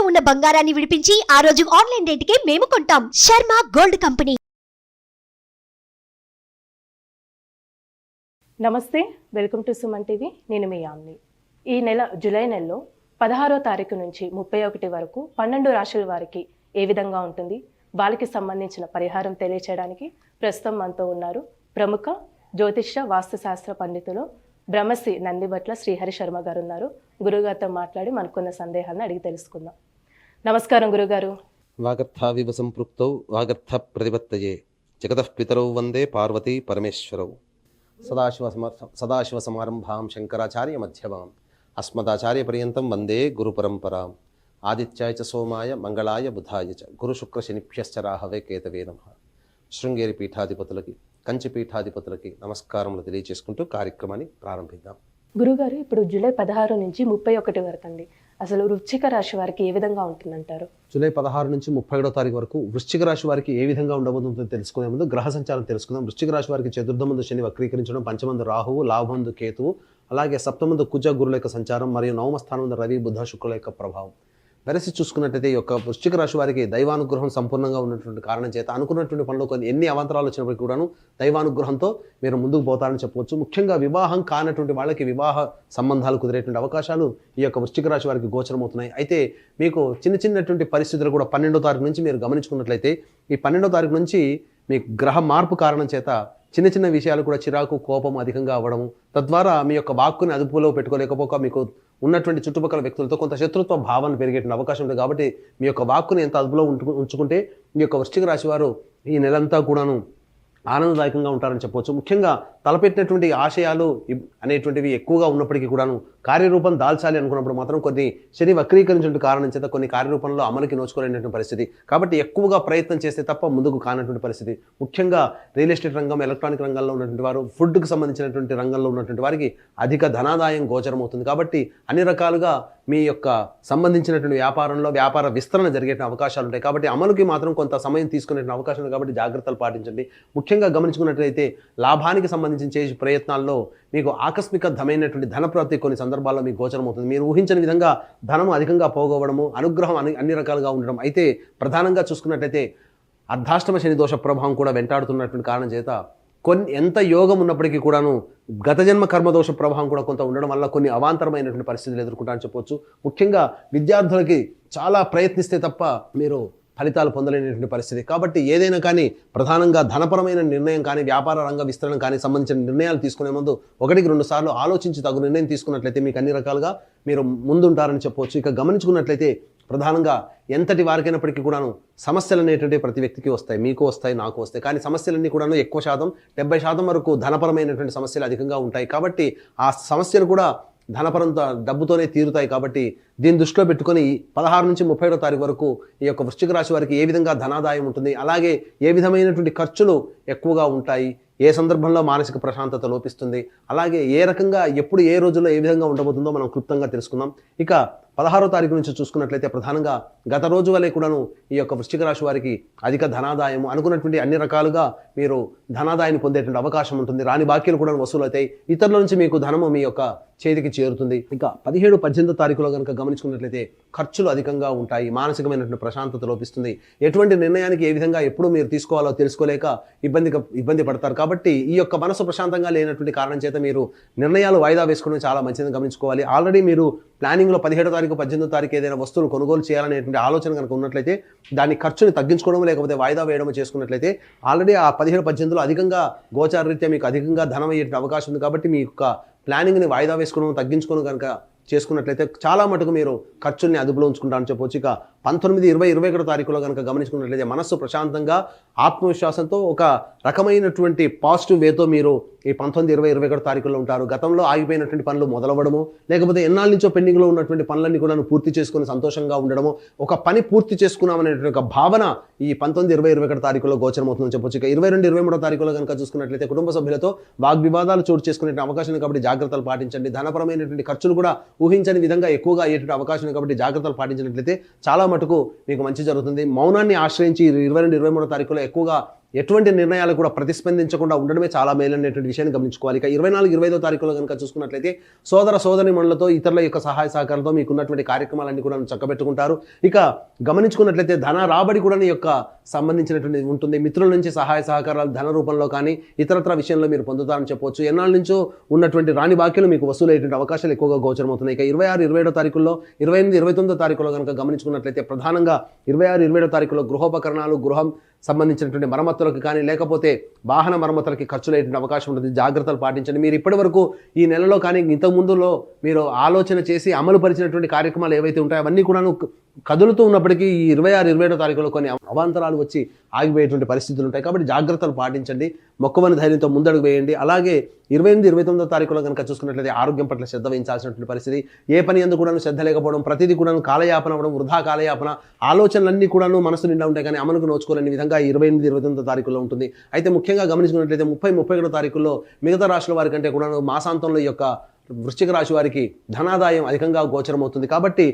ఉన్న బంగారాన్ని విడిపించి ఆ రోజు ఆన్లైన్ రేటుకే మేము కొంటాం. Sharma gold company. నమస్తే, వెల్కమ్ టు సుమన్ టీవీ. నేను మీ యామ్ని. ఈ నెల జూలై నెలలో 16వ తారీఖు నుంచి 31 వరకు 12 రాశుల వారికి ఏ విధంగా ఉంటుంది, వాళ్ళకి సంబంధించిన పరిహారం తెలియచేయడానికి ప్రస్తుతం మనతో ఉన్నారు ప్రముఖ జ్యోతిష్య వాస్తుశాస్త్ర పండితులు బ్రహ్మశ్రీ నందిబట్ల శ్రీహరి శర్మ గారు ఉన్నారు. గురుగారితో మాట్లాడి మనకున్న సందేహాలను అడిగి తెలుసుకుందాం. నమస్కారం గురుగారు. వాగర్థావివ సంపృక్తౌ వాగర్థ ప్రతిపత్తయే జగతః పితరౌ వందే పార్వతీ పరమేశ్వరౌ. సదాశివ సమారంభాం శంకరాచార్య మధ్యమాం అస్మదాచార్య పర్యంతం వందే గురు పరంపరాం. ఆదిత్యాయ చ సోమాయ మంగళాయ బుధాయ చ గురు శుక్ర శనిభ్యశ్చ రాహవే కేతవే నమః. శృంగేరి పీఠాధిపతులకి, కంచి పీఠాధిపతులకి నమస్కారములు తెలియజేసుకుంటూ కార్యక్రమాన్ని ప్రారంభిద్దాం. గురుగారు, ఇప్పుడు జూలై 16 నుంచి 31 వరకు అండి, అసలు వృశ్చిక రాశి వారికి ఏ విధంగా ఉంటుందంటారు? జూలై 16 నుంచి 31వ తారీఖు వరకు వృశ్చిక రాశి వారికి ఏ విధంగా ఉండబోతుందో తెలుసుకునే ముందు గ్రహ సంచారం తెలుసుకుందాం. వృశ్చిక రాశి వారికి చతుర్థమందు శని వక్రీకరించడం, పంచమందు రాహువు, లాభమందు కేతువు, అలాగే సప్తమందు కుజ గురుల యొక్క సంచారం మరియు నవమ స్థానం రవి బుధ శుక్రుల యొక్క ప్రభావం వెరసి చూసుకున్నట్టయితే ఈ యొక్క వృశ్చిక రాశి వారికి దైవానుగ్రహం సంపూర్ణంగా ఉన్నటువంటి కారణం చేత అనుకున్నటువంటి పనులు కొన్ని ఎన్ని అవాంతరాలు వచ్చినప్పటికీ కూడాను దైవానుగ్రహంతో మీరు ముందుకు పోతారని చెప్పవచ్చు. ముఖ్యంగా వివాహం కానటువంటి వాళ్ళకి వివాహ సంబంధాలు కుదిరేటువంటి అవకాశాలు ఈ యొక్క వృశ్చిక రాశి వారికి గోచరమవుతున్నాయి. అయితే మీకు చిన్నటువంటి పరిస్థితులు కూడా 12వ తారీఖు నుంచి మీరు గమనించుకున్నట్లయితే ఈ 12వ తారీఖు నుంచి మీకు గ్రహ మార్పు కారణం చేత చిన్న విషయాలు కూడా చిరాకు, కోపం అధికంగా అవ్వడము, తద్వారా మీ యొక్క వాక్కుని అదుపులో పెట్టుకోలేకపోక మీకు ఉన్నటువంటి చుట్టుపక్కల వ్యక్తులతో కొంత శత్రుత్వ భావన పెరిగేటువంటి అవకాశం ఉంది. కాబట్టి మీ యొక్క వాక్కుని ఎంత అదుపులో ఉంచుకుంటే మీ యొక్క వృశ్చిక రాశి వారు ఈ నెలంతా కూడాను ఆనందదాయకంగా ఉంటారని చెప్పవచ్చు. ముఖ్యంగా తలపెట్టినటువంటి ఆశయాలు అనేటువంటివి ఎక్కువగా ఉన్నప్పటికీ కూడాను కార్యరూపం దాల్చాలి అనుకున్నప్పుడు మాత్రం కొన్ని శని వక్రీకరించిన కారణం చేత కొన్ని కార్యరూపంలో అమలుకి నోచుకోలేనటువంటి పరిస్థితి. కాబట్టి ఎక్కువగా ప్రయత్నం చేస్తే తప్ప ముందుకు కానటువంటి పరిస్థితి. ముఖ్యంగా రియల్ ఎస్టేట్ రంగం, ఎలక్ట్రానిక్ రంగంలో ఉన్నటువంటి వారు, ఫుడ్కి సంబంధించినటువంటి రంగంలో ఉన్నటువంటి వారికి అధిక ధనాదాయం గోచరమవుతుంది. కాబట్టి అన్ని రకాలుగా మీ యొక్క సంబంధించినటువంటి వ్యాపారంలో వ్యాపార విస్తరణ జరిగే అవకాశాలు ఉంటాయి. కాబట్టి అమలుకి మాత్రం కొంత సమయం తీసుకునే అవకాశం ఉంది. కాబట్టి జాగ్రత్తలు పాటించండి. ముఖ్యంగా గమనించుకున్నట్లయితే లాభానికి సంబంధించి చేసే ప్రయత్నాల్లో మీకు ఆకస్మికమైనటువంటి ధనప్రాప్తి కొన్ని సందర్భాల్లో మీకు గోచరమవుతుంది. మీరు ఊహించని విధంగా ధనం అధికంగా పోగొవడము, అనుగ్రహం అన్ని రకాలుగా ఉండడం. అయితే ప్రధానంగా చూసుకున్నట్లయితే అర్ధాష్టమ శని దోష ప్రభావం కూడా వెంటాడుతున్నటువంటి కారణం చేత ఎంత యోగం ఉన్నప్పటికీ కూడాను గత జన్మ కర్మదోష ప్రభావం కూడా కొంత ఉండడం వల్ల కొన్ని అవాంతరమైనటువంటి పరిస్థితులు ఎదుర్కొంటారని చెప్పవచ్చు. ముఖ్యంగా విద్యార్థులకి చాలా ప్రయత్నిస్తే తప్ప మీరు ఫలితాలు పొందలేనటువంటి పరిస్థితి. కాబట్టి ఏదైనా కానీ ప్రధానంగా ధనపరమైన నిర్ణయం కానీ, వ్యాపార రంగ విస్తరణ కానీ సంబంధించిన నిర్ణయాలు తీసుకునే ముందు 1-2 సార్లు ఆలోచించి తగు నిర్ణయం తీసుకున్నట్లయితే మీకు అన్ని రకాలుగా మీరు ముందుంటారని చెప్పవచ్చు. ఇక గమనించుకున్నట్లయితే ప్రధానంగా ఎంతటి వారికైనప్పటికీ కూడాను సమస్యలు అనేటువంటి ప్రతి వ్యక్తికి వస్తాయి. మీకు వస్తాయి, నాకు వస్తాయి. కానీ సమస్యలన్నీ కూడాను ఎక్కువ శాతం 70% వరకు ధనపరమైనటువంటి సమస్యలు అధికంగా ఉంటాయి. కాబట్టి ఆ సమస్యలు కూడా ధనపరంతో డబ్బుతోనే తీరుతాయి. కాబట్టి దీన్ని దృష్టిలో పెట్టుకొని 16 నుంచి 31వ తారీఖు వరకు ఈ యొక్క వృశ్చిక రాశి వారికి ఏ విధంగా ధనాదాయం ఉంటుంది, అలాగే ఏ విధమైనటువంటి ఖర్చులు ఎక్కువగా ఉంటాయి, ఏ సందర్భంలో మానసిక ప్రశాంతత లోపిస్తుంది, అలాగే ఏ రకంగా ఎప్పుడు ఏ రోజుల్లో ఏ విధంగా ఉండబోతుందో మనం క్లుప్తంగా తెలుసుకుందాం. ఇక 16వ తారీఖు నుంచి చూసుకున్నట్లయితే ప్రధానంగా గత రోజు వలె కూడాను ఈ యొక్క వృశ్చిక రాశి వారికి అధిక ధనాదాయం, అనుకున్నటువంటి అన్ని రకాలుగా మీరు ధనాదాయాన్ని పొందేటువంటి అవకాశం ఉంటుంది. రాని బాకీలు కూడా వసూలు అవుతాయి. ఇతరుల నుంచి మీకు ధనము మీ యొక్క చేతికి చేరుతుంది. ఇంకా 17-18 తారీఖులో కనుక గమనించుకున్నట్లయితే ఖర్చులు అధికంగా ఉంటాయి, మానసికమైనటువంటి ప్రశాంతత లోపిస్తుంది. ఎటువంటి నిర్ణయానికి ఏ విధంగా ఎప్పుడు మీరు తీసుకోవాలో తెలుసుకోలేక ఇబ్బంది పడతారు. కాబట్టి ఈ యొక్క మనసు ప్రశాంతంగా లేనటువంటి కారణం చేత మీరు నిర్ణయాలు వాయిదా వేసుకోవడం చాలా మంచిదని గమనించుకోవాలి. ఆల్రెడీ మీరు ప్లానింగ్లో 17వ తారీఖు 18వ తారీఖు ఏదైనా వస్తువులు కొనుగోలు చేయాలనేటువంటి ఆలోచన కనుక ఉన్నట్లయితే దాని ఖర్చుని తగ్గించుకోవడం లేకపోతే వాయిదా వేయడం చేసుకున్నట్లయితే ఆల్రెడీ ఆ 17-18లో అధికంగా గోచారరీత్యా మీకు అధికంగా ధనం అయ్యే అవకాశం ఉంది. కాబట్టి మీ యొక్క ప్లానింగ్ని వాయిదా వేసుకోవడం, తగ్గించుకోవడం కనుక చేసుకున్నట్లయితే చాలా మటుకు మీరు ఖర్చుల్ని అదుపులో ఉంచుకుంటారని చెప్పవచ్చు. ఇక 19, 20, 21 తారీఖులో కనుక గమనించుకున్నట్లయితే మనస్సు ప్రశాంతంగా ఆత్మవిశ్వాసంతో ఒక రకమైనటువంటి పాజిటివ్ వేతో మీరు ఈ 19, 20, 21 తారీఖుల్లో ఉంటారు. గతంలో ఆగిపోయినటువంటి పనులు మొదలవ్వడము, లేకపోతే ఎన్నాళ్ళ నుంచో పెండింగ్లో ఉన్నటువంటి పనులన్నీ కూడా పూర్తి చేసుకుని సంతోషంగా ఉండడము, ఒక పని పూర్తి చేసుకున్నామనేటువంటి ఒక భావన ఈ 19, 20, 21 తారీఖులో గోచరమవుతుందని చెప్పొచ్చు. ఇక 22, 23 తారీఖులో కనుక చూసుకున్నట్లయితే కుటుంబ సభ్యులతో వాగ్వివాదాలు చోటు చేసుకునే అవకాశం ఉంది. కాబట్టి జాగ్రత్తలు పాటించండి. ధనపరమైనటువంటి ఖర్చులు కూడా ఊహించని విధంగా ఎక్కువగా అయ్యేటువంటి అవకాశం ఉంది. కాబట్టి జాగ్రత్తలు పాటించినట్లయితే చాలా మటుకు మీకు మంచి జరుగుతుంది. మౌనాన్ని ఆశ్రయించి 22, 23 తారీఖులో ఎక్కువగా ఎటువంటి నిర్ణయాలు కూడా ప్రతిస్పందించకుండా ఉండడమే చాలా మేలనేటువంటి విషయాన్ని గమనించుకోవాలి. ఇక 24-25 తారీఖులో కనుక చూసుకున్నట్లయితే సోదర సోదరీమణులతో ఇతరుల యొక్క సహాయ సహకారంతో మీకున్నటువంటి కార్యక్రమాలన్నీ కూడా చక్కబెట్టుకుంటారు. ఇక గమనించుకున్నట్లయితే ధన రాబడి కూడా ఈ యొక్క సంబంధించినటువంటి ఉంటుంది. మిత్రుల నుంచి సహాయ సహకారాలు ధన రూపంలో కానీ ఇతరత్ర విషయంలో మీరు పొందుతారని చెప్పవచ్చు. ఎన్నాళ్ళ నుంచో ఉన్నటువంటి రాని బాకీలు మీకు వసూలయ్యేటువంటి అవకాశాలు ఎక్కువగా గోచరమవుతున్నాయి. ఇక 26-27 తారీఖుల్లో 28-29 తారీఖులో కనుక గమనించుకున్నట్లయితే ప్రధానంగా 26-27 తారీఖులో గృహోపకరణాలు గృహం సంబంధించినటువంటి మరమ్మతులకు కానీ లేకపోతే వాహన మరమ్మతులకి ఖర్చులు అయ్యేటువంటి అవకాశం ఉంటుంది. జాగ్రత్తలు పాటించండి. మీరు ఇప్పటి వరకు ఈ నెలలో కానీ ఇంతకు ముందులో మీరు ఆలోచన చేసి అమలు పరిచినటువంటి కార్యక్రమాలు ఏవైతే ఉంటాయో అవన్నీ కూడా కదులుతూ ఉన్నప్పటికీ ఈ 26-27 తారీఖులో కొన్ని అవాంతరాలు వచ్చి ఆగిపోయేటువంటి పరిస్థితులు ఉంటాయి. కాబట్టి జాగ్రత్తలు పాటించండి. మొక్కవని ధైర్యంతో ముందడుగు వేయండి. అలాగే 28-29 తారీఖులో కనుక చూసుకున్నట్లయితే ఆరోగ్యం పట్ల శ్రద్ధ వహించాల్సినటువంటి పరిస్థితి. ఏ పని ఎందుకు కూడా శ్రద్ధ లేకపోవడం, ప్రతిదీ కూడా కాలయాపన అవ్వడం, వృధా కాలయాపన, ఆలోచనలన్నీ కూడా మనసు నిండా ఉంటాయి కానీ అమలుకు నోచుకోలేని విధంగా 28-29 తారీఖులో ఉంటుంది. అయితే ముఖ్యంగా గమనించుకున్నట్లయితే 30-31 తారీఖుల్లో మిగతా రాశుల వారి కంటే కూడా మాసాంతంలో ఈ యొక్క వృశ్చిక రాశి వారికి ధనాదాయం అధికంగా గోచరమవుతుంది. కాబట్టి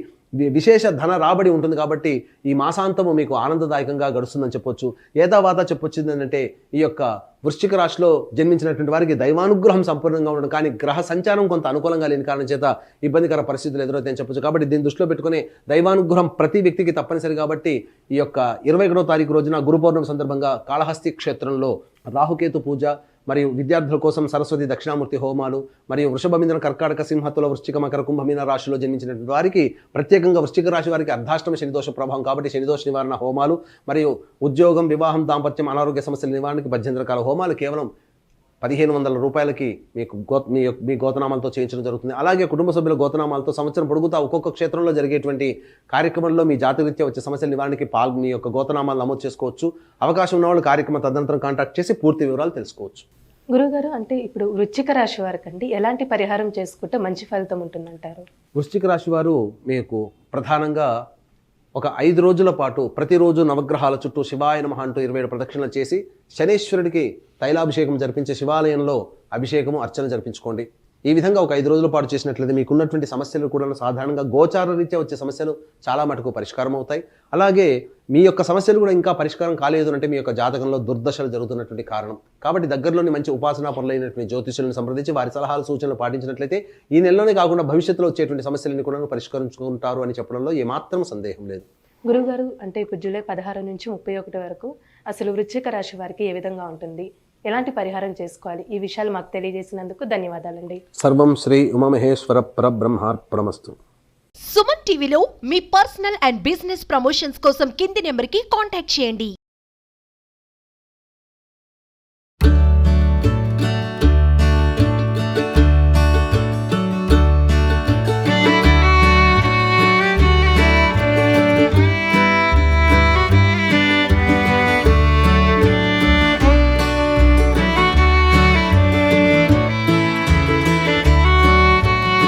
విశేష ధన రాబడి ఉంటుంది. కాబట్టి ఈ మాసాంతము మీకు ఆనందదాయకంగా గడుస్తుందని చెప్పొచ్చు. ఏదావాత చెప్పొచ్చు ఏంటంటే ఈ యొక్క వృశ్చిక రాశిలో జన్మించినటువంటి వారికి దైవానుగ్రహం సంపూర్ణంగా ఉండడం కానీ గ్రహ సంచారం కొంత అనుకూలంగా లేని కారణం చేత ఇబ్బందికర పరిస్థితులు ఎదురవుతాయని చెప్పొచ్చు. కాబట్టి దీన్ని దృష్టిలో పెట్టుకుని దైవానుగ్రహం ప్రతి వ్యక్తికి తప్పనిసరి. కాబట్టి ఈ యొక్క 21వ తారీఖు రోజున గురు పౌర్ణమి సందర్భంగా కాళహస్తి క్షేత్రంలో రాహుకేతు పూజ మరియు విద్యార్థుల కోసం సరస్వతి దక్షిణామూర్తి హోమాలు మరియు వృషభమింద్ర కర్కాటక సింహతుల వృశ్చిక మకర కుంభమీన రాశిలో జన్మించినటువంటి వారికి ప్రత్యేకంగా వృశ్చిక రాశి వారికి అర్ధాష్టమ శనిదోష ప్రభావం కాబట్టి శనిదోష నివారణ హోమాలు మరియు ఉద్యోగం, వివాహం, దాంపత్యం, అనారోగ్య సమస్యల నివారణకి 18 రకాల హోమాలు కేవలం 1500 రూపాయలకి మీకు మీ గోతనామాలతో చేయించడం జరుగుతుంది. అలాగే కుటుంబ సభ్యుల గోతనామాలతో సంవత్సరం పొడుగుతా ఒక్కొక్క క్షేత్రంలో జరిగేటువంటి కార్యక్రమంలో మీ జాతకరీత్యా వచ్చే సమస్యల నివారణకి మీ యొక్క గోతనామాలు నమోదు చేసుకోవచ్చు. అవకాశం ఉన్న వాళ్ళు కార్యక్రమం తదనంతరం కాంటాక్ట్ చేసి పూర్తి వివరాలు తెలుసుకోవచ్చు. గురుగారు, అంటే ఇప్పుడు వృశ్చిక రాశి వారికి ఎలాంటి పరిహారం చేసుకుంటే మంచి ఫలితం ఉంటుందంటారు? వృశ్చిక రాశి వారు మీకు ప్రధానంగా ఒక 5 రోజుల పాటు ప్రతిరోజు నవగ్రహాల చుట్టూ శివాయ నమః అంటూ 27 ప్రదక్షిణలు చేసి శనేశ్వరుడికి తైలాభిషేకం జరిపించే శివాలయంలో అభిషేకము అర్చన జరిపించుకోండి. ఈ విధంగా ఒక 5 రోజుల పాటు చేసినట్లయితే మీకున్నటువంటి సమస్యలు కూడా సాధారణంగా గోచార రీత్యా వచ్చే సమస్యలు చాలా మటుకు పరిష్కారం అవుతాయి. అలాగే మీ యొక్క సమస్యలు కూడా ఇంకా పరిష్కారం కాలేదు అంటే మీ యొక్క జాతకంలో దుర్దశలు జరుగుతున్నటువంటి కారణం. కాబట్టి దగ్గరలోని మంచి ఉపాసనా పరులైనటువంటి జ్యోతిష్యులను సంప్రదించి వారి సలహాలు సూచనలు పాటించినట్లయితే ఈ నెలలోనే కాకుండా భవిష్యత్తులో వచ్చేటువంటి సమస్యలను కూడా పరిష్కరించుకుంటారు అని చెప్పడంలో ఏమాత్రం సందేహం లేదు. గురుగారు, అంటే ఇప్పుడు జూలై 16 నుంచి 31 వరకు అసలు వృశ్చిక రాశి వారికి ఏ విధంగా ఉంటుంది, ఎలాంటి పరిహారం చేసుకోవాలి, ఈ విషయాలు మాకు తెలియజేసినందుకు ధన్యవాదాలండి. సర్వం శ్రీ ఉమామహేశ్వర పరబ్రహ్మార్పణమస్తు. సుమన్ టీవీలో మీ పర్సనల్ అండ్ బిజినెస్ ప్రమోషన్స్ కోసం కింది నెంబర్కి కాంటాక్ట్ చేయండి.